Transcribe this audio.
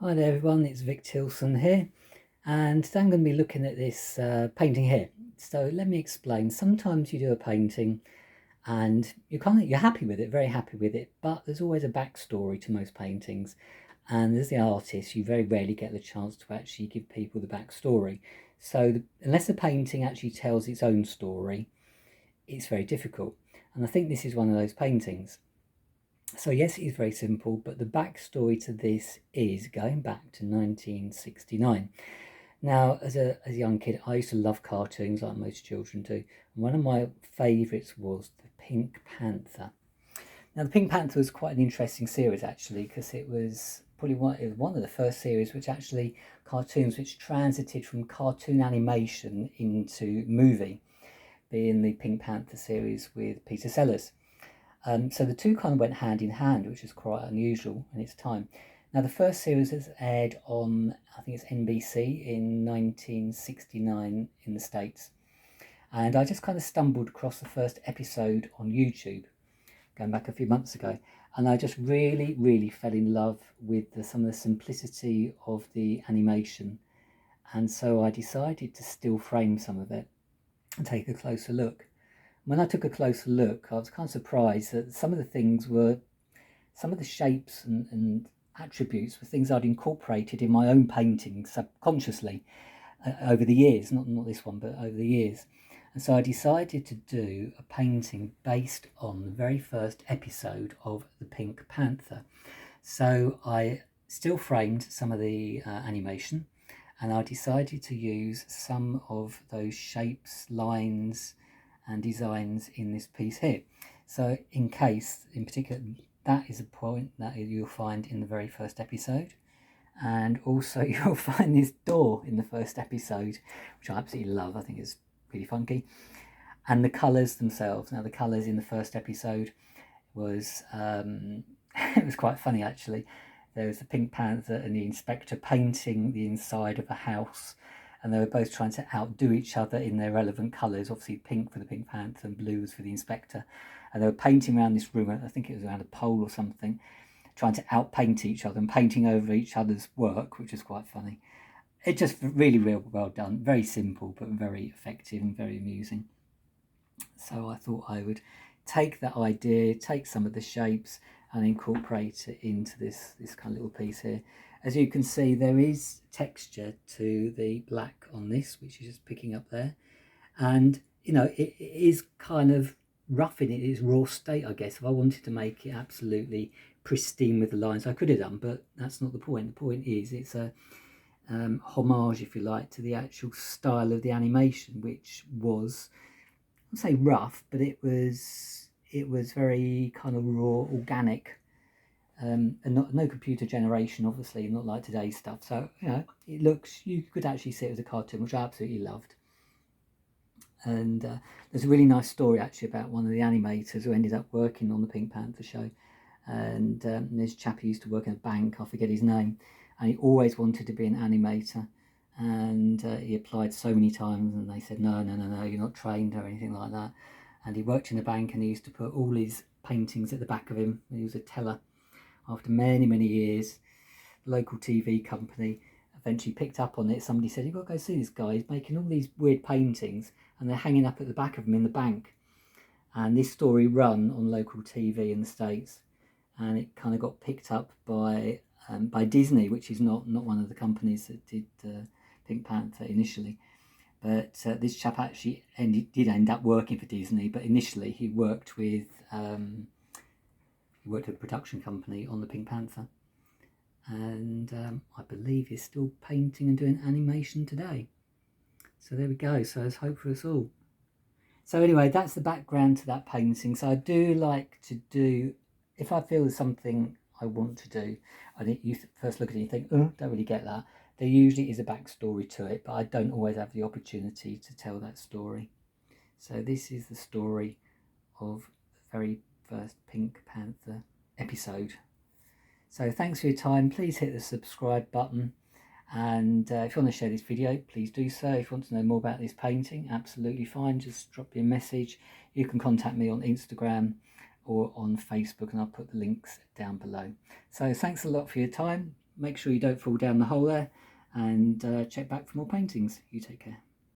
Hi there everyone, it's Vic Tilson here, and today I'm going to be looking at this painting here. So let me explain. Sometimes you do a painting and you're happy with it, very happy with it, but there's always a backstory to most paintings, and as the artist you very rarely get the chance to actually give people the backstory. So unless the painting actually tells its own story, it's very difficult, and I think this is one of those paintings. So yes, it is very simple, but the backstory to this is going back to 1969. Now, as a young kid, I used to love cartoons like most children do. And one of my favourites was the Pink Panther. Now, the Pink Panther was quite an interesting series actually, because it was probably one of the first series which actually cartoons which transited from cartoon animation into movie, being the Pink Panther series with Peter Sellers. So the two kind of went hand in hand, which is quite unusual in its time. Now, the first series was aired on, I think it's NBC in 1969 in the States. And I just kind of stumbled across the first episode on YouTube, going back a few months ago. And I just really, really fell in love with some of the simplicity of the animation. And so I decided to still frame some of it and take a closer look. When I took a closer look, I was kind of surprised that some of the shapes and attributes were things I'd incorporated in my own paintings subconsciously over the years, not this one, but over the years. And so I decided to do a painting based on the very first episode of The Pink Panther. So I still framed some of the animation, and I decided to use some of those shapes, lines, and designs in this piece here. So in particular, that is a point that you'll find in the very first episode. And also you'll find this door in the first episode, which I absolutely love. I think it's really funky. And the colours themselves. Now the colours in the first episode was, it was quite funny actually. There was the Pink Panther and the inspector painting the inside of a house, and they were both trying to outdo each other in their relevant colours. Obviously pink for the Pink Panther and blue was for the inspector. And they were painting around this room, I think it was around a pole or something, trying to outpaint each other and painting over each other's work, which was quite funny. It just really, really well done. Very simple, but very effective and very amusing. So I thought I would take that idea, take some of the shapes and incorporate it into this kind of little piece here. As you can see, there is texture to the black on this, which is just picking up there. And, it is kind of rough in its raw state, I guess. If I wanted to make it absolutely pristine with the lines, I could have done, but that's not the point. The point is it's a homage, if you like, to the actual style of the animation, which was, I'd say rough, but it was very kind of raw, organic, and no computer generation, obviously, not like today's stuff. So it looks, you could actually see it as a cartoon, which I absolutely loved. And there's a really nice story actually about one of the animators who ended up working on the Pink Panther show. And there's a chap who used to work in a bank, I forget his name, and he always wanted to be an animator. And he applied so many times, and they said, no, you're not trained or anything like that. And he worked in a bank, and he used to put all his paintings at the back of him. He was a teller. After many, many years, the local TV company eventually picked up on it. Somebody said, you've got to go see this guy. He's making all these weird paintings, and they're hanging up at the back of him in the bank. And this story ran on local TV in the States, and it kind of got picked up by Disney, which is not one of the companies that did Pink Panther initially. But this chap actually did end up working for Disney, but initially he worked with a production company on the Pink Panther. And I believe he's still painting and doing animation today. So there we go. So there's hope for us all. So anyway, that's the background to that painting. So I do like to do, if I feel there's something I want to do, I think you first look at it and you think, oh, don't really get that. There usually is a backstory to it, but I don't always have the opportunity to tell that story. So this is the story of the very first Pink Panther episode. So thanks for your time. Please hit the subscribe button. And if you want to share this video, please do so. If you want to know more about this painting, absolutely fine. Just drop me a message. You can contact me on Instagram or on Facebook, and I'll put the links down below. So thanks a lot for your time. make sure you don't fall down the hole there, and check back for more paintings. You take care.